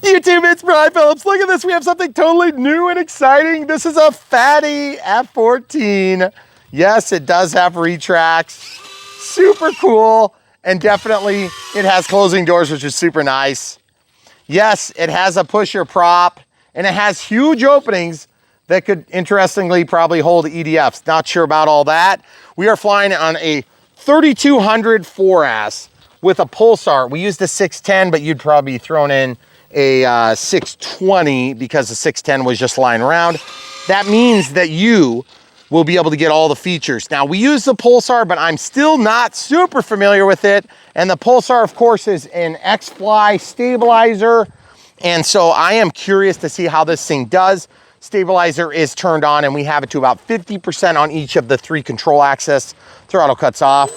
YouTube, it's Brian Phillips. Look at this. We have something totally new and exciting. This is a Fattie F-14. Yes, it does have retracts. Super cool. And definitely it has closing doors, which is super nice. Yes, it has a pusher prop and it has huge openings that could interestingly probably hold EDFs. Not sure about all that. We are flying on a 3200 4S with a pulsar. We used a 610, but you'd probably be thrown in a 620 because the 610 was just lying around. That means that you will be able to get all the features. Now we use the pulsar, but I'm still not super familiar with it. And the pulsar, of course, is an X-Fly stabilizer. And so I am curious to see how this thing does. Stabilizer is turned on and we have it to about 50% on each of the 3 control axes. Throttle cuts off.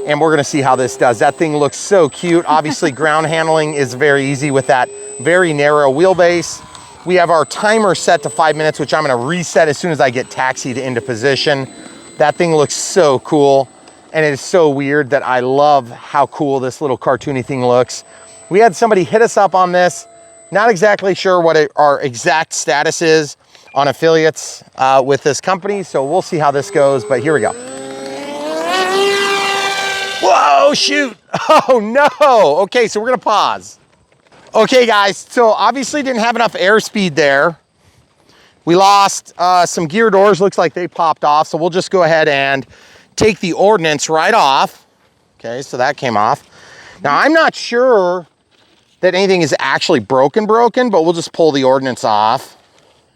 And we're gonna see how this does. That thing looks so cute. Obviously, ground handling is very easy with that very narrow wheelbase. We have our timer set to 5 minutes, which I'm gonna reset as soon as I get taxied into position. That thing looks so cool. And it is so weird that I love how cool this little cartoony thing looks. We had somebody hit us up on this. Not exactly sure what our exact status is on affiliates with this company. So we'll see how this goes, but here we go. Whoa, shoot. Oh no. Okay, so we're gonna pause. Okay guys, so obviously didn't have enough airspeed there. We lost some gear doors, looks like they popped off. So we'll just go ahead and take the ordnance right off. Okay, so that came off. Now I'm not sure that anything is actually broken, but we'll just pull the ordnance off.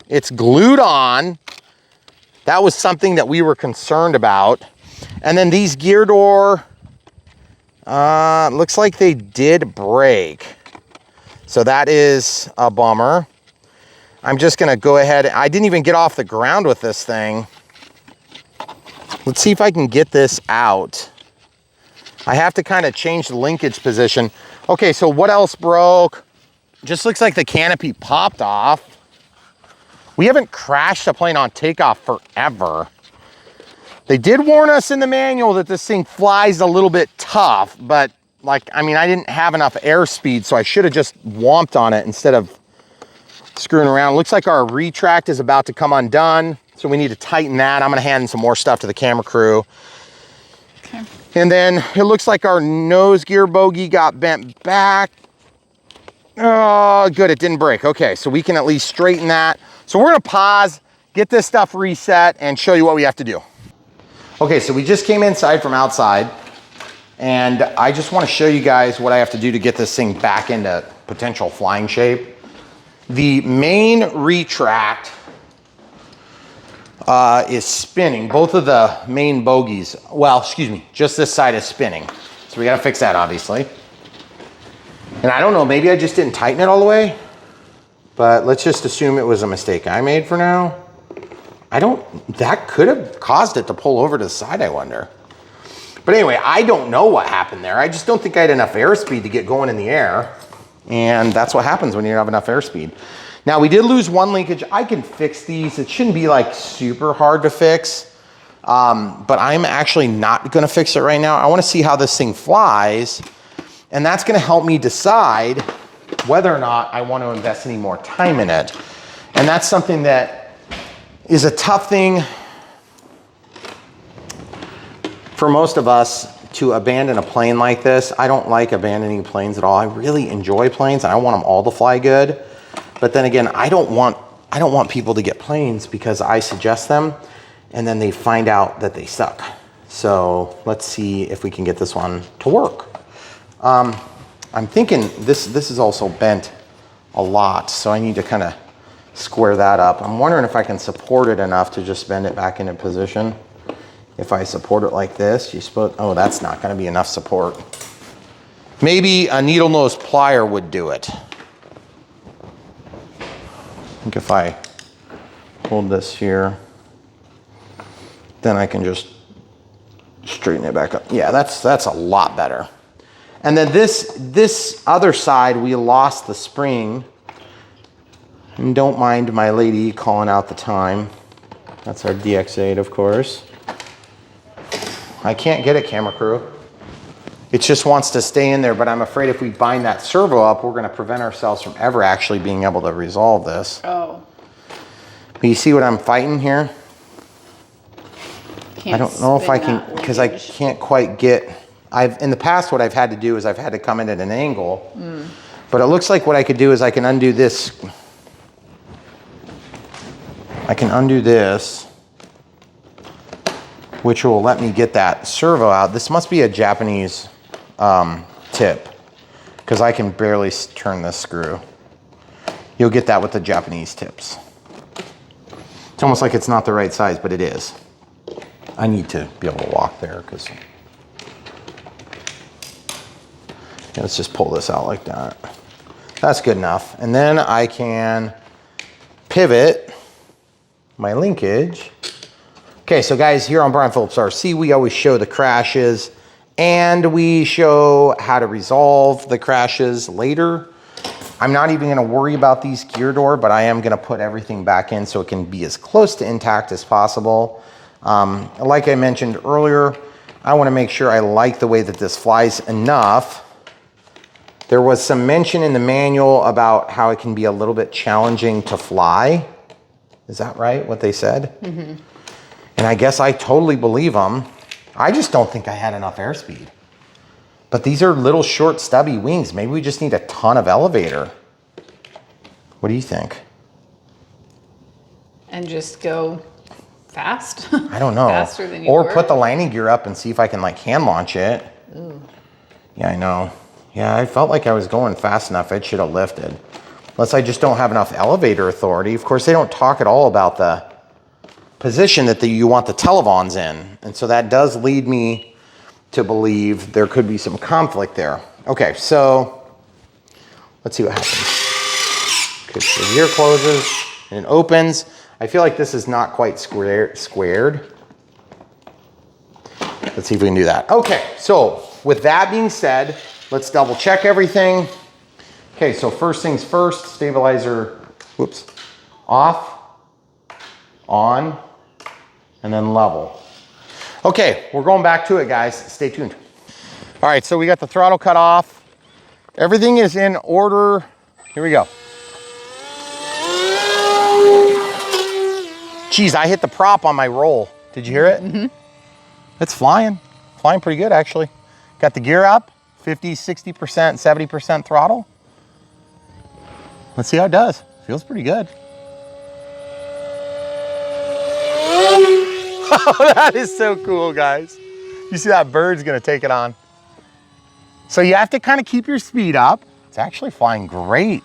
It's glued on. That was something that we were concerned about. And then these gear door, looks like they did break. So that is a bummer. I'm just gonna go ahead. I didn't even get off the ground with this thing. Let's see if I can get this out. I have to kind of change the linkage position. Okay, so what else broke? Just looks like the canopy popped off. We haven't crashed a plane on takeoff forever. They did warn us in the manual that this thing flies a little bit tough, but like, I mean, I didn't have enough airspeed, so I should have just womped on it instead of screwing around. Looks like our retract is about to come undone, so we need to tighten that. I'm gonna hand some more stuff to the camera crew. Okay. And then it looks like our nose gear bogey got bent back. Oh, good, it didn't break. Okay, so we can at least straighten that. So we're gonna pause, get this stuff reset, and show you what we have to do. Okay, so we just came inside from outside, and I just wanna show you guys what I have to do to get this thing back into potential flying shape. The main retract is spinning. Both of the main bogies, well, excuse me, just this side is spinning. So we gotta fix that, obviously. And I don't know, maybe I just didn't tighten it all the way, but let's just assume it was a mistake I made for now. That could have caused it to pull over to the side, I wonder. But anyway, I don't know what happened there. I just don't think I had enough airspeed to get going in the air. And that's what happens when you don't have enough airspeed. Now we did lose one linkage. I can fix these. It shouldn't be like super hard to fix, but I'm actually not gonna fix it right now. I wanna see how this thing flies, and that's gonna help me decide whether or not I wanna invest any more time in it. And that's something that is a tough thing for most of us to abandon a plane like this. I don't like abandoning planes at all. I really enjoy planes and I want them all to fly good. But then again, I don't want people to get planes because I suggest them and then they find out that they suck. So let's see if we can get this one to work. I'm thinking this is also bent a lot, so I need to kind of square that up. I'm wondering if I can support it enough to just bend it back into position. If I support it like this, oh, that's not gonna be enough support. Maybe a needle nose plier would do it. I think if I hold this here, then I can just straighten it back up. Yeah, that's a lot better. And then this other side, we lost the spring. And don't mind my lady calling out the time. That's our DX8, of course. I can't get it, camera crew. It just wants to stay in there, but I'm afraid if we bind that servo up, we're going to prevent ourselves from ever actually being able to resolve this. Oh. But you see what I'm fighting here? I don't know if I can, because I can't quite get, in the past what I've had to do is I've had to come in at an angle, but it looks like what I could do is I can undo this. I can undo this, which will let me get that servo out. This must be a Japanese tip, because I can barely turn this screw. You'll get that with the Japanese tips. It's almost like it's not the right size, but it is. I need to be able to walk there, because let's just pull this out like that. That's good enough. And then I can pivot my linkage. Okay, so guys, here on Brian Phillips RC, we always show the crashes and we show how to resolve the crashes later. I'm not even gonna worry about these gear door, but I am gonna put everything back in so it can be as close to intact as possible. Like I mentioned earlier, I wanna make sure I like the way that this flies enough. There was some mention in the manual about how it can be a little bit challenging to fly. Is that right, what they said? Mm-hmm. And I guess I totally believe them. I just don't think I had enough airspeed. But these are little short stubby wings. Maybe we just need a ton of elevator. What do you think? And just go fast? I don't know. Faster than you or were? Put the landing gear up and see if I can like hand launch it. Ooh. Yeah, I know. Yeah, I felt like I was going fast enough. It should have lifted. Unless I just don't have enough elevator authority. Of course, they don't talk at all about the position that you want the televons in. And so that does lead me to believe there could be some conflict there. Okay, so let's see what happens. Okay, so the gear closes and it opens. I feel like this is not quite squared. Let's see if we can do that. Okay, so with that being said, let's double check everything. Okay, so first things first, stabilizer, whoops, off, on, and then level. Okay, we're going back to it, guys. Stay tuned. All right, so we got the throttle cut off. Everything is in order. Here we go. Geez, I hit the prop on my roll. Did you hear it? Mm-hmm. It's flying pretty good, actually. Got the gear up, 50, 60%, 70% throttle. Let's see how it does. Feels pretty good. Oh, that is so cool, guys. You see that bird's gonna take it on. So you have to kind of keep your speed up. It's actually flying great.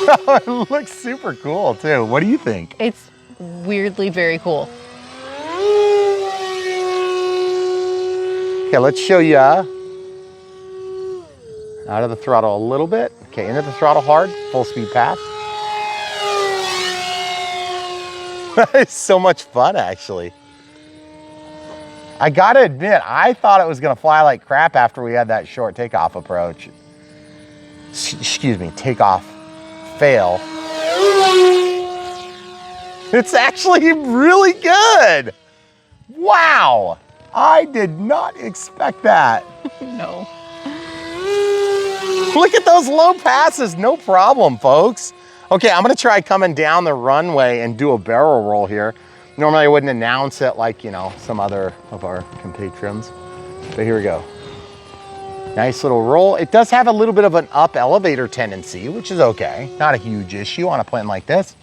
It looks super cool too. What do you think? It's weirdly very cool. Okay, let's show you out of the throttle a little bit. Okay, into the throttle hard, full speed pass. It's so much fun, actually. I gotta admit, I thought it was gonna fly like crap after we had that short takeoff approach. Excuse me, takeoff fail. It's actually really good. Wow, I did not expect that. No. Look at those low passes, no problem, folks. Okay, I'm gonna try coming down the runway and do a barrel roll here. Normally I wouldn't announce it like, you know, some other of our compatriots, but here we go. Nice little roll. It does have a little bit of an up elevator tendency, which is okay. Not a huge issue on a plane like this.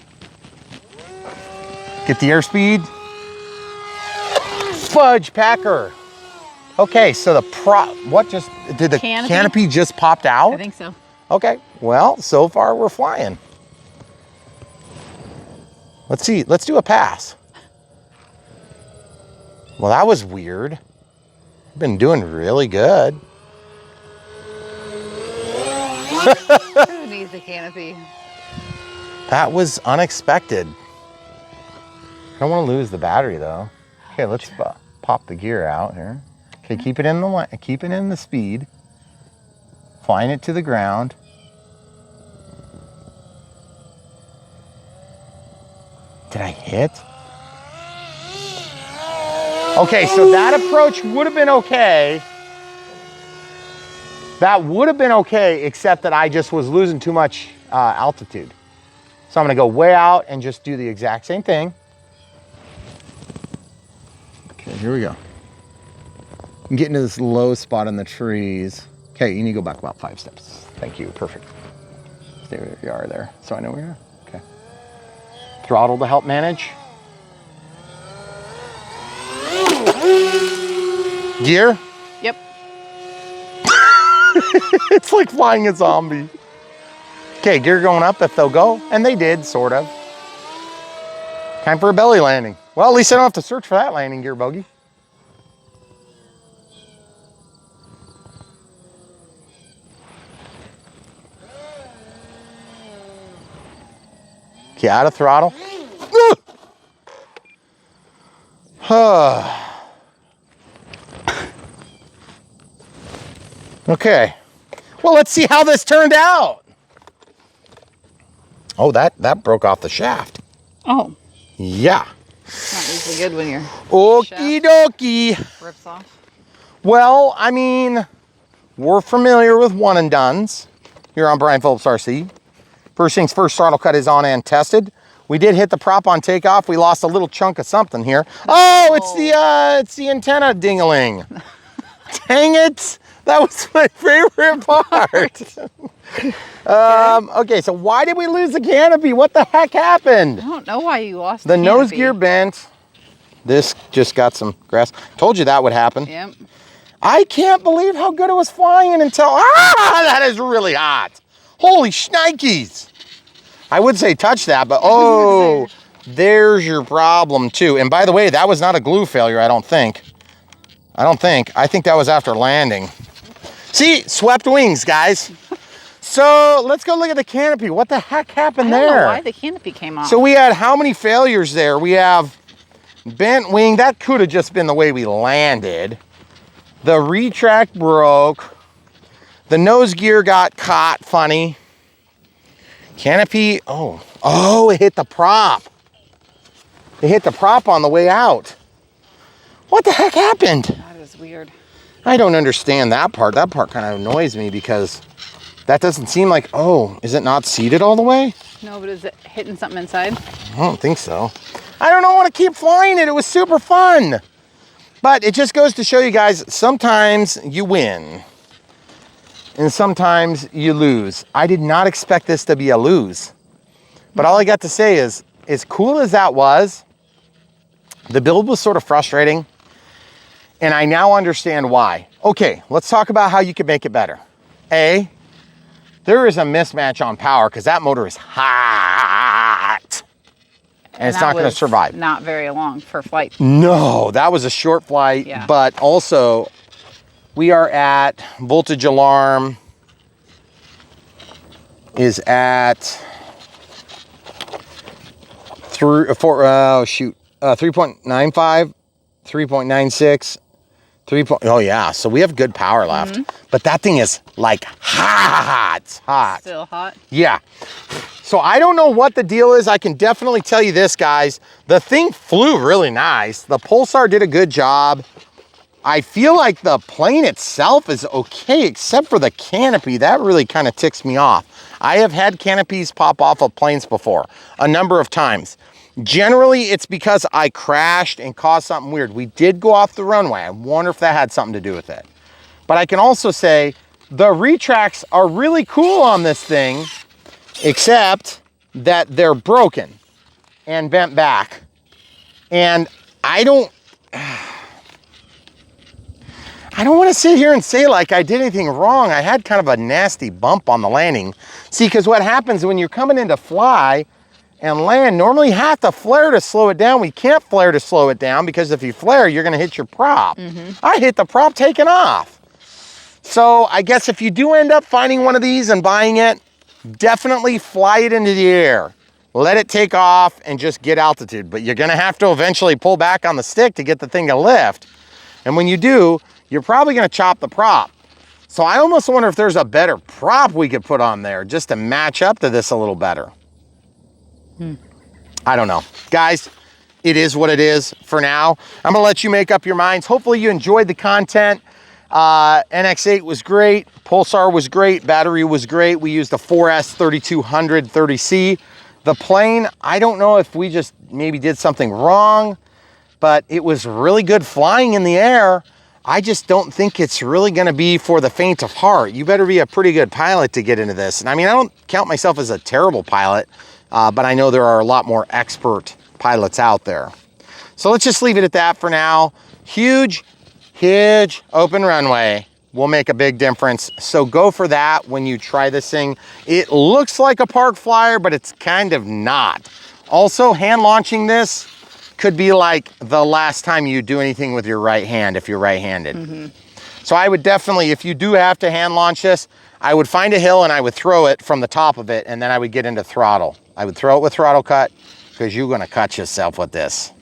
Get the airspeed. Fudge Packer. Okay, so the did the canopy just popped out? I think so. Okay, well, so far we're flying. Let's see, let's do a pass. Well, that was weird. I've been doing really good. Who needs the canopy? That was unexpected. I don't want to lose the battery though. Okay, let's pop the gear out here. Okay, keep it in the speed. Flying it to the ground. Did I hit? Okay, so that approach would have been okay. That would have been okay, except that I just was losing too much altitude. So I'm gonna go way out and just do the exact same thing. Okay, here we go. I'm getting to this low spot in the trees. Okay, you need to go back about 5 steps. Thank you, perfect. Stay where you are there, so I know where you are. Okay. Throttle to help manage. Gear? Yep. It's like flying a zombie. Okay, gear going up if they'll go, and they did, sort of. Time for a belly landing. Well, at least I don't have to search for that landing gear, Bogey. Okay, out of throttle. Okay. Well, let's see how this turned out. Oh, that broke off the shaft. Oh, Yeah. not usually good when you're Okie dokie. rips off. Well, I mean, we're familiar with one and dones here on Brian Phillips RC. First things first, throttle cut is on and tested. We did hit the prop on takeoff. We lost a little chunk of something here. Oh, it's the antenna ding-a-ling. Dang it. That was my favorite part. Okay, so why did we lose the canopy? What the heck happened? I don't know why you lost The nose canopy. gear bent. This just got some grass. Told you that would happen. Yep. I can't believe how good it was flying until, that is really hot. Holy shnikes. I would say touch that, but oh, there's your problem too. And by the way, that was not a glue failure, I don't think. I think that was after landing. See, swept wings, guys. So let's go look at the canopy. What the heck happened there? I don't know why the canopy came off. So we had how many failures there? We have bent wing. That could have just been the way we landed. The retract broke. The nose gear got caught funny. Canopy, oh, it hit the prop. It hit the prop on the way out. What the heck happened? That is weird. I don't understand that part. That part kind of annoys me because that doesn't seem like, is it not seated all the way? No, but is it hitting something inside? I don't think so. I don't know, I want to keep flying it. It was super fun. But it just goes to show you guys, sometimes you win and sometimes you lose. I did not expect this to be a lose. But all I got to say is, as cool as that was, the build was sort of frustrating. And I now understand why. Okay, let's talk about how you can make it better. A, there is a mismatch on power because that motor is hot. And it's not going to survive. Not very long for flight. No, that was a short flight. Yeah. But also, we are at voltage alarm is at 3.95, 3.96. Oh yeah, so we have good power left. But that thing is like hot. Still hot? Yeah. So I don't know what the deal is. I can definitely tell you this, guys. The thing flew really nice. The Pulsar did a good job. I feel like the plane itself is okay, except for the canopy. That really kind of ticks me off. I have had canopies pop off of planes before, a number of times. Generally, it's because I crashed and caused something weird. We did go off the runway. I wonder if that had something to do with it. But I can also say the retracts are really cool on this thing, except that they're broken and bent back. And I don't want to sit here and say like I did anything wrong. I had kind of a nasty bump on the landing. See, because what happens when you're coming in to fly and land, normally you have to flare to slow it down. We can't flare to slow it down because if you flare, you're going to hit your prop. I hit the prop taking off. So I guess if you do end up finding one of these and buying it, definitely fly it into the air. Let it take off and just get altitude. But you're going to have to eventually pull back on the stick to get the thing to lift. And when you do, you're probably going to chop the prop. So I almost wonder if there's a better prop we could put on there just to match up to this a little better. I don't know. Guys, it is what it is for now. I'm gonna let you make up your minds. Hopefully you enjoyed the content. NX8 was great, Pulsar was great, battery was great. We used a 4S 3200 30C. The plane, I don't know if we just maybe did something wrong, but it was really good flying in the air. I just don't think it's really gonna be for the faint of heart. You better be a pretty good pilot to get into this. And I mean, I don't count myself as a terrible pilot, but I know there are a lot more expert pilots out there. So let's just leave it at that for now. Huge open runway will make a big difference. So go for that when you try this thing. It looks like a park flyer, but it's kind of not. Also, hand launching this could be like the last time you do anything with your right hand if you're right-handed. So I would definitely, if you do have to hand launch this, I would find a hill and I would throw it from the top of it, and then I would get into throttle. I would throw it with throttle cut because you're gonna cut yourself with this.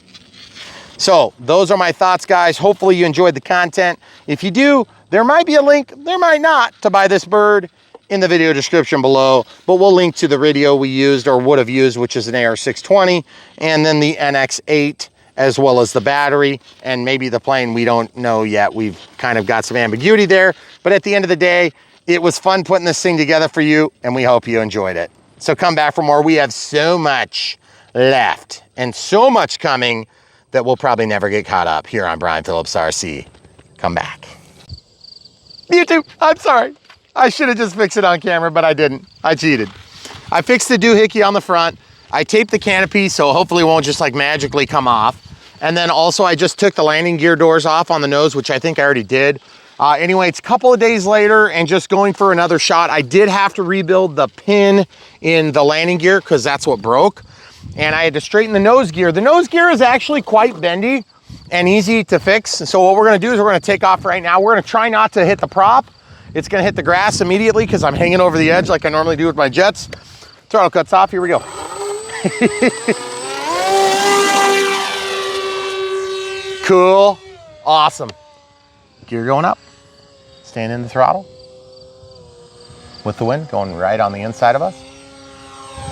So those are my thoughts, guys. Hopefully you enjoyed the content. If you do, there might be a link, there might not, to buy this bird in the video description below, but we'll link to the radio we used or would have used, which is an AR620, and then the NX8, as well as the battery, and maybe the plane, we don't know yet. We've kind of got some ambiguity there, but at the end of the day, it was fun putting this thing together for you, and we hope you enjoyed it. So come back for more. We have so much left and so much coming that we'll probably never get caught up here on Brian Phillips RC. Come back. YouTube, I'm sorry. I should have just fixed it on camera, but I didn't. I cheated. I fixed the doohickey on the front. I taped the canopy, so hopefully it won't just like magically come off. And then also I just took the landing gear doors off on the nose, which I think I already did. Anyway, it's a couple of days later and just going for another shot. I did have to rebuild the pin in the landing gear because that's what broke. And I had to straighten the nose gear. The nose gear is actually quite bendy and easy to fix. So what we're gonna do is we're gonna take off right now. We're gonna try not to hit the prop. It's gonna hit the grass immediately because I'm hanging over the edge like I normally do with my jets. Throttle cuts off, here we go. Cool, awesome. Gear going up, staying in the throttle. With the wind going right on the inside of us.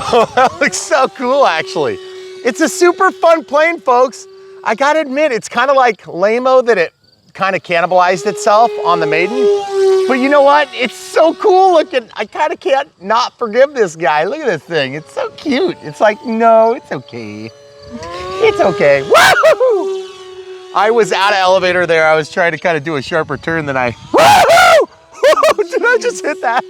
Oh, that looks so cool, actually. It's a super fun plane, folks. I gotta admit, it's kind of like lame-o that it kind of cannibalized itself on the Maiden. But you know what? It's so cool looking. I kind of can't not forgive this guy. Look at this thing. It's so cute. It's like, no, it's okay. It's okay. Woo! I was out of elevator there. I was trying to kind of do a sharper turn than I... Woo! Did I just hit that?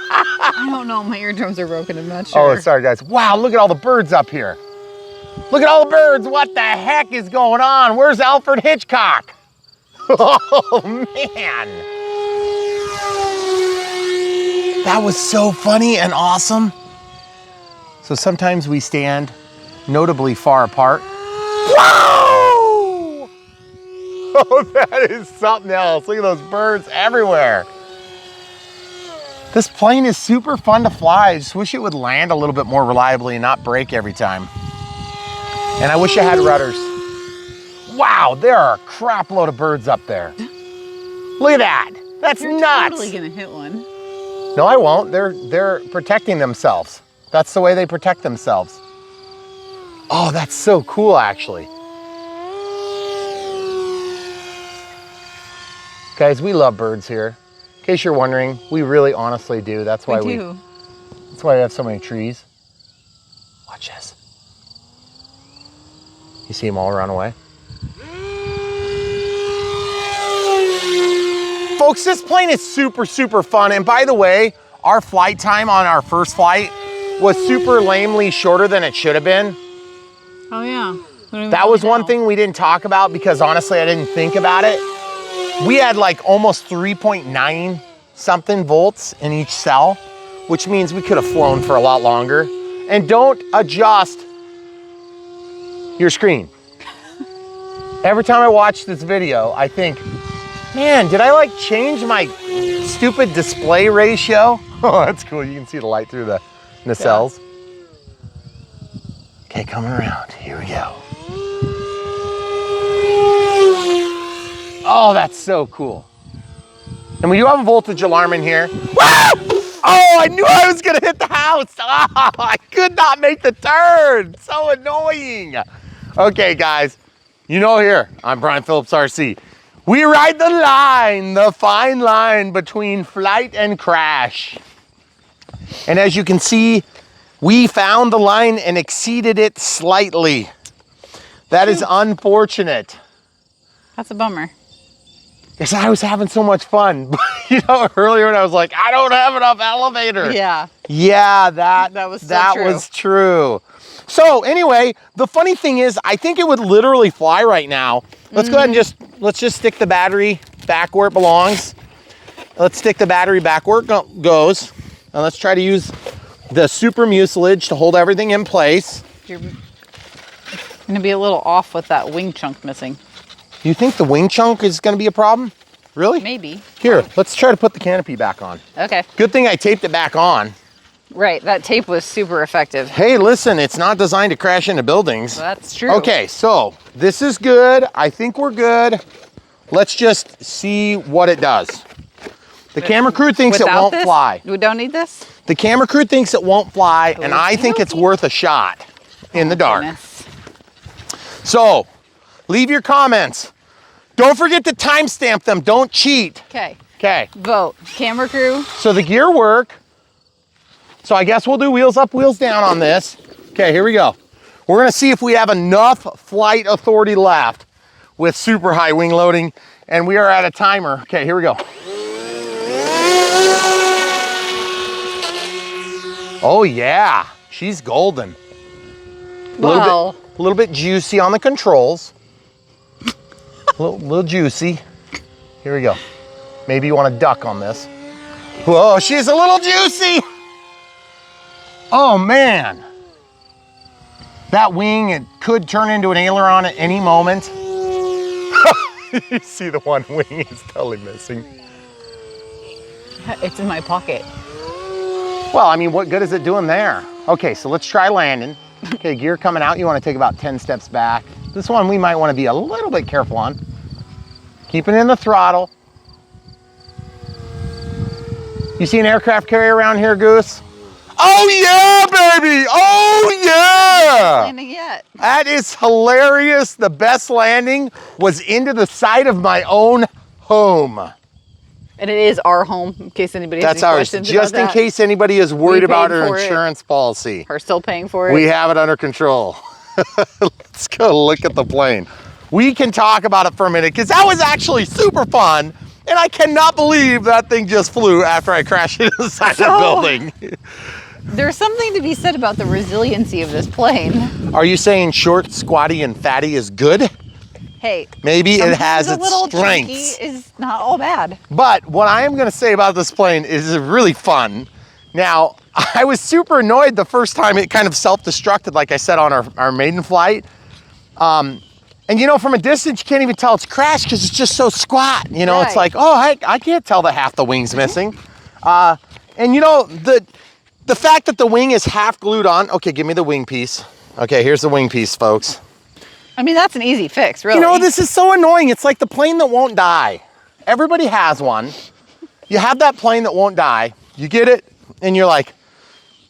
I don't know. My eardrums are broken. I'm not sure. Oh, sorry, guys. Wow, look at all the birds up here. Look at all the birds. What the heck is going on? Where's Alfred Hitchcock? Oh, man. That was so funny and awesome. So sometimes we stand notably far apart. Whoa! Oh, that is something else. Look at those birds everywhere. This plane is super fun to fly. I just wish it would land a little bit more reliably and not break every time. And I wish I had rudders. Wow, there are a crap load of birds up there. Look at that. That's You're nuts. Totally gonna hit one. No, I won't. They're protecting themselves. That's the way they protect themselves. Oh, that's so cool, actually. Guys, we love birds here. In case you're wondering, we really honestly do. That's why we have so many trees. Watch this. You see them all run away? Folks, this plane is super, super fun. And by the way, our flight time on our first flight was super lamely shorter than it should have been. Oh yeah. That was one thing we didn't talk about because honestly, I didn't think about it. We had like almost 3.9 something volts in each cell, which means we could have flown for a lot longer. And don't adjust your screen. Every time I watch this video, I think, man, did I like change my stupid display ratio? Oh, that's cool. You can see the light through the nacelles. Okay, coming around. Here we go. Oh, that's so cool. And we do have a voltage alarm in here. Oh, I knew I was gonna hit the house. Oh, I could not make the turn. So annoying. Okay, guys, you know here, I'm Brian Phillips, RC. We ride the line, the fine line between flight and crash. And as you can see, we found the line and exceeded it slightly. That is unfortunate. That's a bummer. Because I was having so much fun. You know, earlier when I was like, I don't have enough elevator. Yeah. Yeah, that true. was true. So anyway, the funny thing is, I think it would literally fly right now. Let's go ahead and let's just stick the battery back where it belongs. Let's stick the battery back where it goes. And let's try to use the super mucilage to hold everything in place. You're gonna be a little off with that wing chunk missing. You think the wing chunk is gonna be a problem? Really? Maybe. Here, let's try to put the canopy back on. Okay. Good thing I taped it back on. Right, that tape was super effective. Hey, listen, it's not designed to crash into buildings. That's true. Okay, so this is good. I think we're good. Let's just see what it does. The camera crew thinks it won't fly. We don't need this? The camera crew thinks it won't fly, and I think it's worth a shot in the dark. Goodness. So, leave your comments. Don't forget to timestamp them. Don't cheat. Okay. Okay. Vote. Camera crew. So the gear work. So I guess we'll do wheels up, wheels down on this. Okay, here we go. We're gonna see if we have enough flight authority left with super high wing loading, and we are at a timer. Okay, here we go. Oh yeah, she's golden. Wow. A little bit juicy on the controls. a little juicy. Here we go. Maybe you want to duck on this. Whoa, she's a little juicy. Oh man. That wing, it could turn into an aileron at any moment. You see the one wing is totally missing. It's in my pocket. Well, I mean, what good is it doing there? Okay, so let's try landing. Okay, gear coming out. You want to take about 10 steps back. This one we might want to be a little bit careful on. Keeping in the throttle. You see an aircraft carrier around here, Goose? Oh yeah, baby! Oh yeah! Landing yet. That is hilarious. The best landing was into the side of my own home. And it is our home, in case anybody has That's any ours. questions Just about in that. case anybody is worried We about paid our for it. insurance policy. We're still paying for it. We have it under control. Let's go look at the plane. We can talk about it for a minute because that was actually super fun. And I cannot believe that thing just flew after I crashed into the side of the building. There's something to be said about the resiliency of this plane. Are you saying short, squatty, and fatty is good? Hey, Maybe it has a its little strengths. chunky is not all bad. But what I am going to say about this plane is really fun. Now, I was super annoyed the first time it kind of self-destructed, like I said, on our maiden flight. And you know, from a distance, you can't even tell it's crashed because it's just so squat. You know, It's like, oh, I can't tell that half the wing's missing. And you know, the fact that the wing is half glued on. Okay, give me the wing piece. Okay, here's the wing piece, folks. I mean, that's an easy fix, really. You know, this is so annoying. It's like the plane that won't die. Everybody has one. You have that plane that won't die. You get it, and you're like,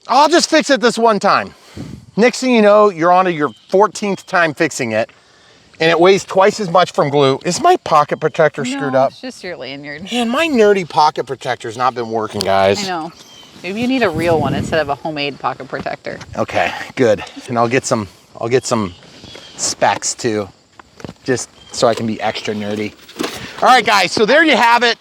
I'll just fix it this one time. Next thing you know, you're on to your 14th time fixing it, and it weighs twice as much from glue. Is my pocket protector screwed up? It's just your lanyard. Man, my nerdy pocket protector's not been working, guys. I know. Maybe you need a real one instead of a homemade pocket protector. Okay, good. And I'll get some specs too, just so I can be extra nerdy. All right, guys, so there you have it.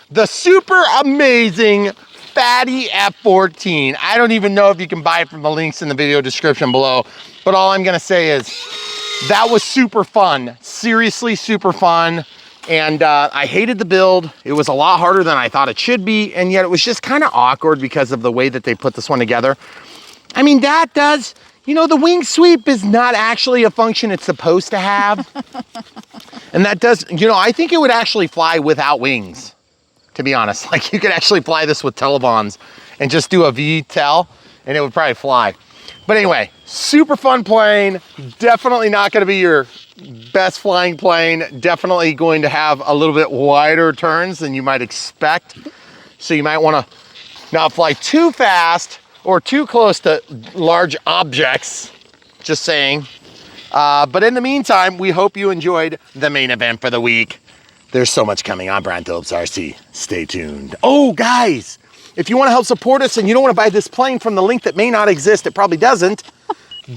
The super amazing Fattie F-14. I don't even know if you can buy it from the links in the video description below, but all I'm gonna say is that was super fun. Seriously, super fun. And I hated the build. It was a lot harder than I thought it should be, and yet it was just kind of awkward because of the way that they put this one together. I mean, that does, you know, the wing sweep is not actually a function it's supposed to have. And that does, you know, I think it would actually fly without wings, to be honest. Like, you could actually fly this with telebons and just do a VTEL, and it would probably fly. But anyway, super fun plane. Definitely not gonna be your best flying plane. Definitely going to have a little bit wider turns than you might expect. So you might wanna not fly too fast or too close to large objects, just saying. But in the meantime, we hope you enjoyed the main event for the week. There's so much coming on Brian Phillips RC. Stay tuned. Oh, guys, if you want to help support us and you don't want to buy this plane from the link that may not exist, it probably doesn't,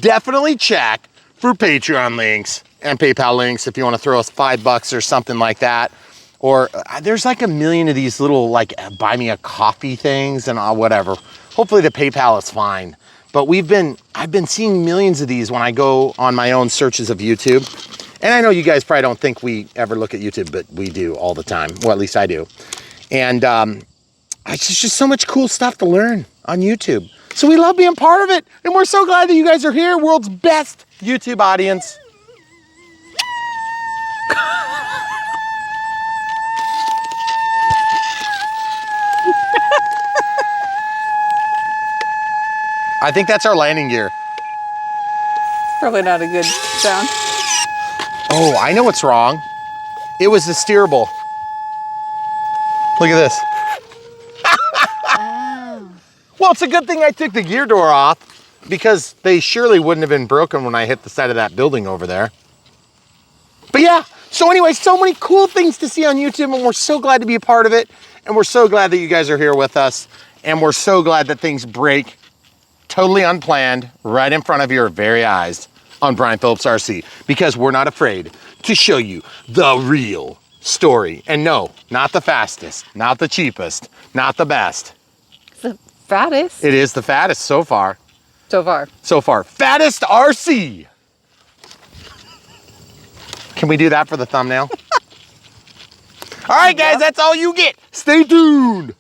definitely check for Patreon links and PayPal links if you want to throw us $5 or something like that. Or there's like a million of these little like buy me a coffee things and whatever. Hopefully the PayPal is fine. But I've been seeing millions of these when I go on my own searches of YouTube. And I know you guys probably don't think we ever look at YouTube, but we do all the time. Well, at least I do. And it's just so much cool stuff to learn on YouTube. So we love being part of it. And we're so glad that you guys are here. World's best YouTube audience. I think that's our landing gear. Probably not a good sound. Oh, I know what's wrong. It was the steerable. Look at this. Oh. Well, it's a good thing I took the gear door off because they surely wouldn't have been broken when I hit the side of that building over there. But yeah, so anyway, so many cool things to see on YouTube, and we're so glad to be a part of it. And we're so glad that you guys are here with us. And we're so glad that things break totally unplanned right in front of your very eyes on Brian Phillips RC, because we're not afraid to show you the real story. And no, not the fastest, not the cheapest, not the best. It's the fattest. It is the fattest so far. So far. So far. Fattest RC. Can we do that for the thumbnail? All right, guys, that's all you get. Stay tuned.